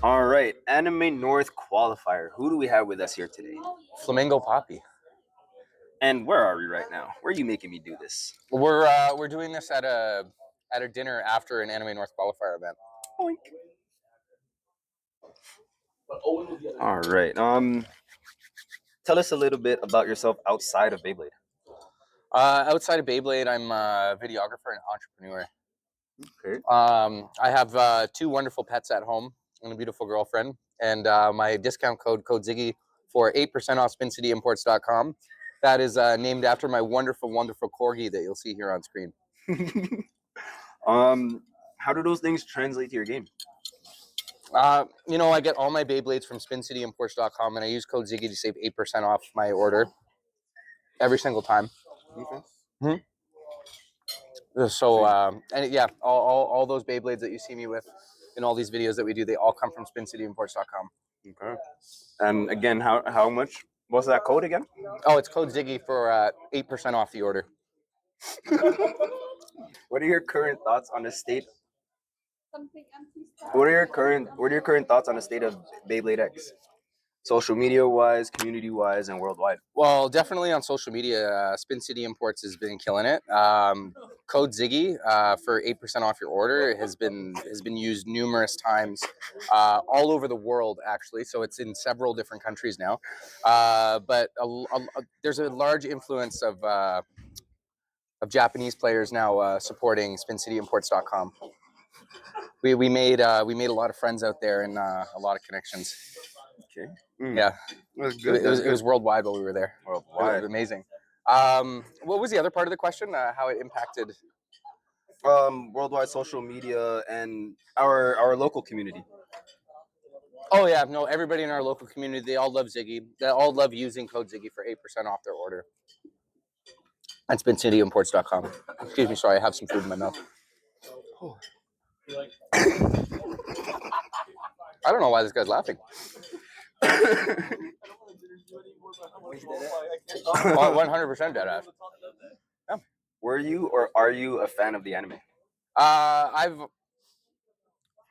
All right, Anime North qualifier. Who do we have with us here today? FlamingoPapi. And where are we right now? Where are you making me do this? We're doing this at a dinner after an Anime North qualifier event. Oink. All right. Tell us a little bit about yourself outside of Beyblade. Outside of Beyblade, I'm a videographer and entrepreneur. Okay. I have 2 wonderful pets at home and a beautiful girlfriend. And my discount code Ziggy for 8% off SpinCityImports.com. That is named after my wonderful, wonderful corgi that you'll see here on screen. How do those things translate to your game? You know, I get all my Beyblades from SpinCityImports.com, and I use code Ziggy to save 8% off my order every single time. Okay. So, and yeah, all those Beyblades that you see me with in all these videos that we do, they all come from SpinCityImports.com. Okay. And again, how much? What's that code again? Oh, it's code Ziggy for 8% off the order. What are your current thoughts on the state? What are your current thoughts on the state of Beyblade X? Social media wise, community wise, and worldwide. Well, definitely on social media, Spin City Imports has been killing it. Code Ziggy for 8% off your order has been used numerous times all over the world, actually. So it's in several different countries now. But there's a large influence of Japanese players now supporting SpinCityImports.com. We made a lot of friends out there and a lot of connections. Okay. Yeah, it was worldwide while we were there. Worldwide, it was amazing. What was the other part of the question? How it impacted? Worldwide social media and our local community. Oh yeah, no, everybody in our local community, they all love Ziggy. They all love using code Ziggy for 8% off their order. And SpinCityImports.com. Excuse me, sorry, I have some food in my mouth. Oh. I don't know why this guy's laughing. 100% dead ass. Yeah. Were you or are you a fan of the anime?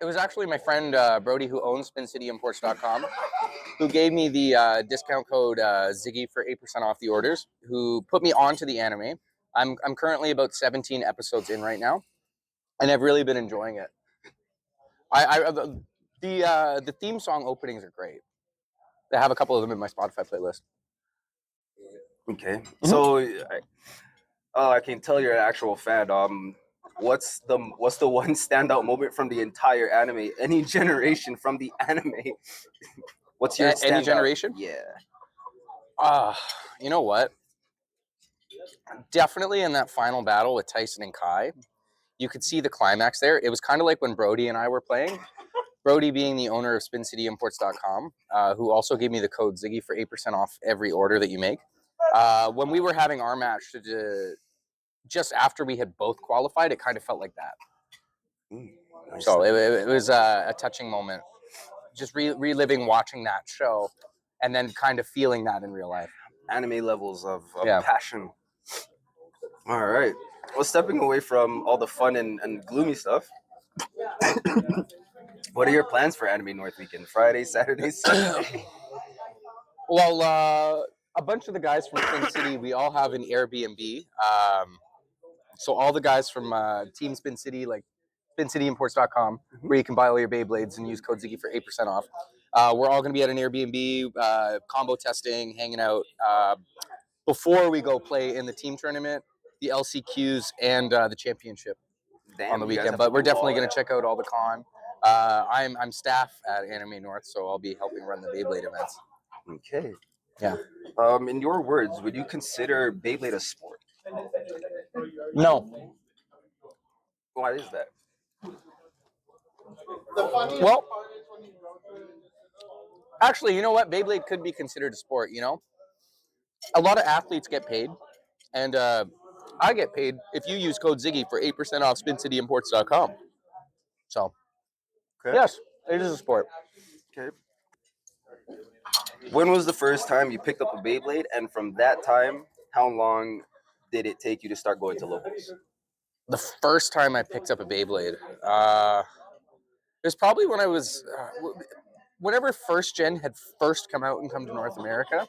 It was actually my friend Brody, who owns SpinCityImports.com, who gave me the discount code Ziggy for 8% off the orders, who put me onto the anime. I'm currently about 17 episodes in right now, and I've really been enjoying it. The theme song openings are great. I have a couple of them in my Spotify playlist. Okay, so I can tell you're an actual fan. What's the one standout moment from the entire anime? Any generation from the anime? What's your any generation? Yeah. You know what? Definitely in that final battle with Tyson and Kai, you could see the climax there. It was kind of like when Brody and I were playing. Brody being the owner of SpinCityImports.com, who also gave me the code Ziggy for 8% off every order that you make. When we were having our match, just after we had both qualified, it kind of felt like that. Nice. So it was a touching moment. Just reliving watching that show and then kind of feeling that in real life. Anime levels of passion. All right. Well, stepping away from all the fun and gloomy stuff, what are your plans for Anime North weekend? Friday, Saturday, Sunday? Well, a bunch of the guys from Spin City, we all have an Airbnb. So all the guys from Team Spin City, like SpinCityImports.com, where you can buy all your Beyblades and use code Ziggy for 8% off. We're all going to be at an Airbnb, combo testing, hanging out before we go play in the team tournament, the LCQs, and the championship on the weekend. But we're definitely going to check out all the con. I'm staff at Anime North, so I'll be helping run the Beyblade events. Okay. Yeah. In your words, would you consider Beyblade a sport? No. Why is that? Well, actually, you know what? Beyblade could be considered a sport. You know, a lot of athletes get paid, and I get paid if you use code Ziggy for 8% off SpinCityImports.com. So, Okay. yes, it is a sport. Okay. When was the first time you picked up a Beyblade, and from that time, how long did it take you to start going to locals? The first time I picked up a Beyblade, it was probably when I was, whenever first gen had first come out and come to North America.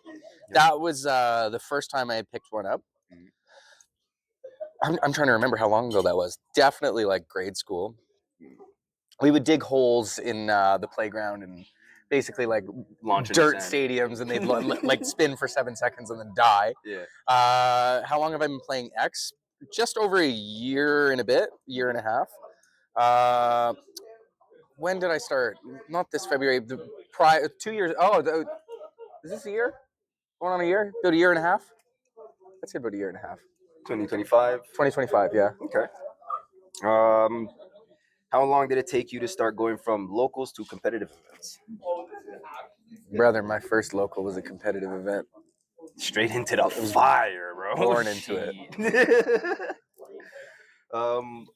That was the first time I had picked one up. I'm trying to remember how long ago that was. Definitely like grade school. We would dig holes in the playground and basically like Launch in the dirt sand. stadiums, and they'd like spin for 7 seconds and then die. Yeah. How long have I been playing X? Just over a year and a bit, year and a half. When did I start? Not this February. The prior 2 years. Oh, is this a year? Going on a year? About a year and a half? Let's say about a year and a half. 2025. 2025, yeah. Okay. How long did it take you to start going from locals to competitive events? Brother, my first local was a competitive event. Straight into the fire, bro. Born into it.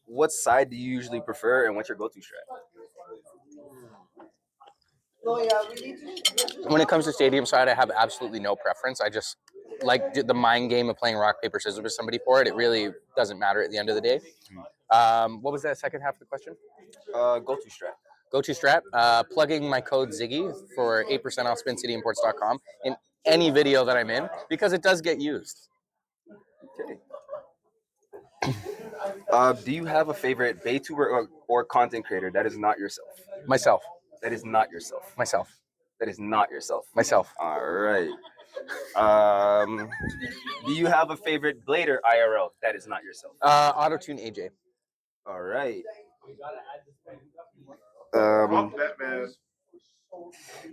What side do you usually prefer, and what's your go-to strat? When it comes to stadium side, I have absolutely no preference. I just like the mind game of playing rock, paper, scissors with somebody for it. It really doesn't matter at the end of the day. What was that second half of the question? Go-to strat. Go-to strat, plugging my code Ziggy for 8% off SpinCityImports.com in any video that I'm in, because it does get used. Okay. Do you have a favorite BayTuber or content creator that is not yourself? Myself. That is not yourself. Myself. That is not yourself. Myself. All right. Do you have a favorite blader IRL that is not yourself? Autotune AJ. All right.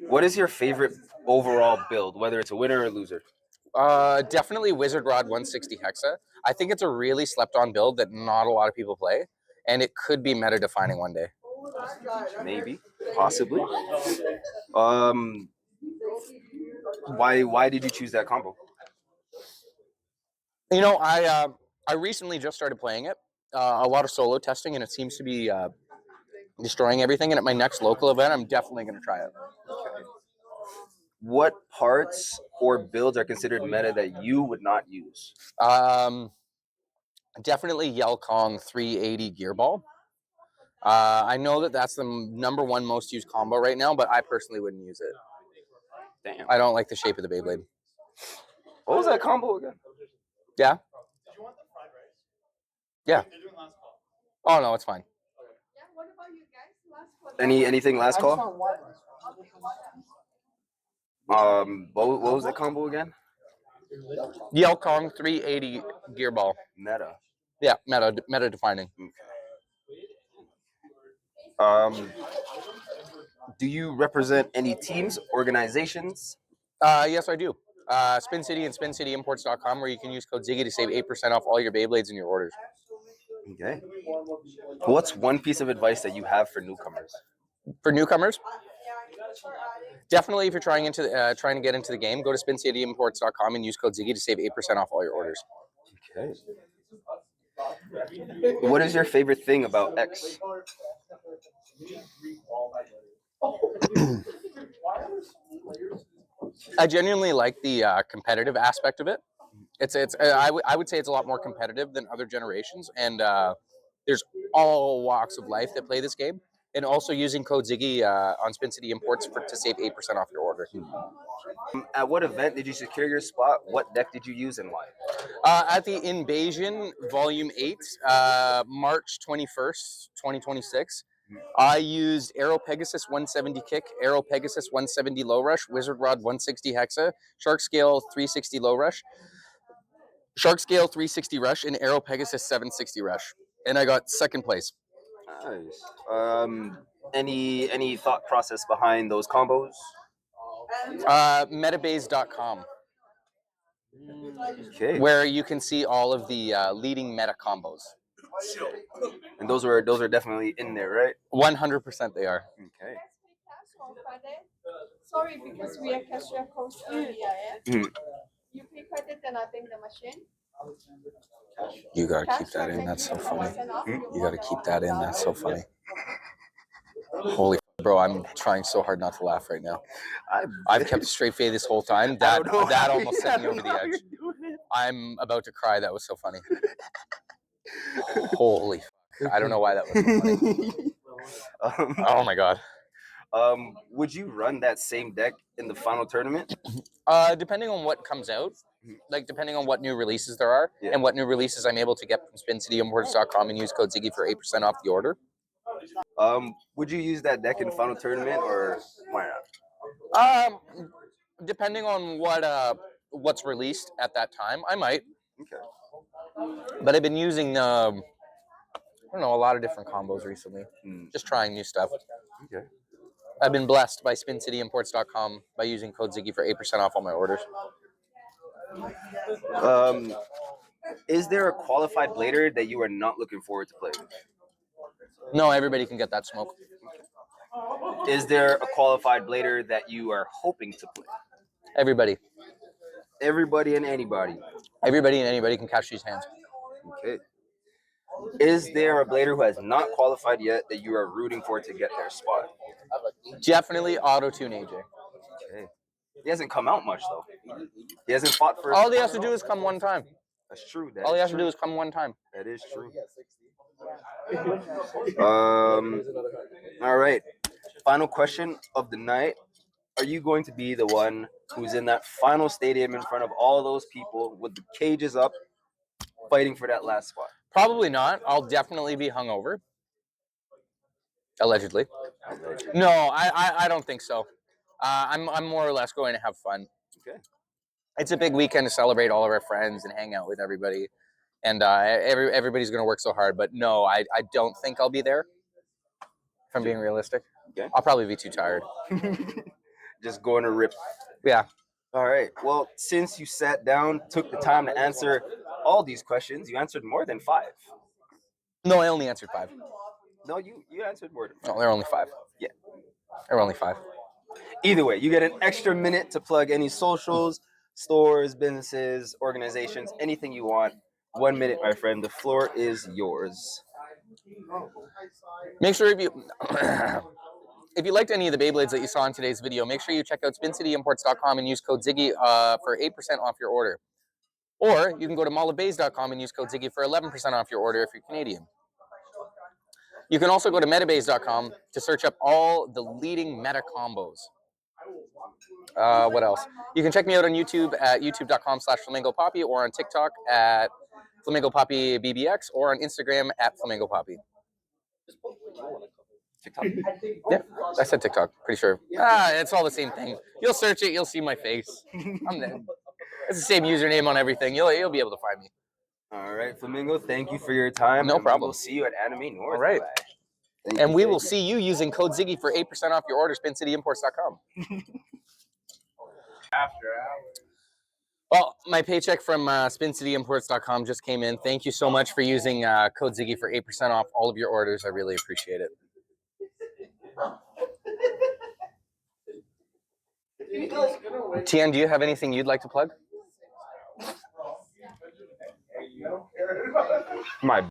What is your favorite overall build, whether it's a winner or a loser? Definitely Wizard Rod 160 Hexa. I think it's a really slept-on build that not a lot of people play, and it could be meta-defining one day. Maybe, possibly. Why did you choose that combo? You know, I recently just started playing it. A lot of solo testing, and it seems to be destroying everything. And at my next local event, I'm definitely going to try it. Okay. What parts or builds are considered meta that you would not use? Definitely Yell Kong 380 gear ball. I know that that's the #1 most used combo right now, but I personally wouldn't use it. Damn. I don't like the shape of the Beyblade. What was that combo again? Yeah. Did you want the fried rice? Yeah. You're doing last call. Oh no, it's fine. Yeah, what about you guys? Last call. Anything last call? What was that combo again? Yell Kong 380 gear ball. Meta. Yeah, meta defining. Okay. Do you represent any teams, organizations? Yes, I do. Spin City and SpinCityImports.com, where you can use code Ziggy to save 8% off all your Beyblades and your orders. Okay. What's one piece of advice that you have for newcomers? For newcomers, definitely if you're trying to get into the game, go to SpinCityImports.com and use code Ziggy to save 8% off all your orders. Okay. What is your favorite thing about X? I genuinely like the competitive aspect of it. I would say it's a lot more competitive than other generations, and there's all walks of life that play this game. And also using code Ziggy on Spin City Imports to save 8% off your order. At what event did you secure your spot? What deck did you use and why? At the Invasion Volume 8, March 21st, 2026, I used Aero Pegasus 170 Kick, Aero Pegasus 170 Low Rush, Wizard Rod 160 Hexa, Shark Scale 360 Low Rush, Shark Scale 360 Rush, and Aero Pegasus 760 Rush. And I got second place. Nice. Any thought process behind those combos? Metabase.com. Okay. Where you can see all of the leading meta combos. And those are definitely in there, right? 100% they are. Okay. Let's pay cash or credit. Sorry, because we are cashier cost earlier. Mhm. You pay credit, then I think the machine. You gotta Cash, keep that I in. can That's so give you funny. 10% off. You gotta keep that in. That's so funny. Holy bro, I'm trying so hard not to laugh right now. I've kept a straight face this whole time. I That don't know that how almost you- sent I me don't over the know how edge. you're doing it. I'm about to cry. That was so funny. Holy fuck. I don't know why that was so funny. Oh my god. Would you run that same deck in the final tournament? Depending on what comes out, like depending on what new releases there are, Yeah. and what new releases I'm able to get from SpinCityImports.com and use code Ziggy for 8% off the order. Would you use that deck in final tournament or why not? Depending on what's released at that time, I might. Okay. But I've been using I don't know, a lot of different combos recently. Just trying new stuff. Okay. I've been blessed by SpinCityImports.com by using code Ziggy for 8% off all my orders. Is there a qualified blader that you are not looking forward to playing? No, everybody can get that smoke. Is there a qualified blader that you are hoping to play? Everybody. Everybody and anybody. Everybody and anybody can catch these hands. Okay. Is there a blader who has not qualified yet that you are rooting for to get their spot? Definitely auto-tune AJ. Okay. He hasn't come out much though. He hasn't fought for. All he has to do is come one time. That's true. All he has to do is come one time. That is true. All right. Final question of the night. Are you going to be the one who's in that final stadium in front of all those people with the cages up, fighting for that last spot? Probably not. I'll definitely be hungover. Allegedly. No, I don't think so. I'm more or less going to have fun. Okay. It's a big weekend to celebrate all of our friends and hang out with everybody. And everybody's going to work so hard. But no, I don't think I'll be there. If I'm being realistic. Okay. I'll probably be too tired. Just going to rip. Yeah. All right. Well, since you sat down, took the time to answer all these questions, you answered more than 5. No, I only answered 5. No, you answered more than 5. No, they're only 5. Yeah. They're only 5. Either way, you get an extra minute to plug any socials, stores, businesses, organizations, anything you want. 1 minute, my friend. The floor is yours. Make sure if you liked any of the Beyblades that you saw in today's video, make sure you check out SpinCityImports.com and use code Ziggy for 8% off your order. Or you can go to mallofbays.com and use code Ziggy for 11% off your order if you're Canadian. You can also go to metabays.com to search up all the leading meta combos. What else? You can check me out on YouTube at youtube.com/FlamingoPapi or on TikTok at FlamingoPapi BBX or on Instagram at FlamingoPapi. TikTok? Yeah, I said TikTok, pretty sure. It's all the same thing. You'll search it, you'll see my face. It's the same username on everything. You'll be able to find me. All right, Flamingo, thank you for your time. No problem. We'll see you at Anime North. All right. And we will see you using code Ziggy for 8% off your order, SpinCityImports.com. Well, my paycheck from SpinCityImports.com just came in. Thank you so much for using code Ziggy for 8% off all of your orders. I really appreciate it. Tian, do you have anything you'd like to plug? my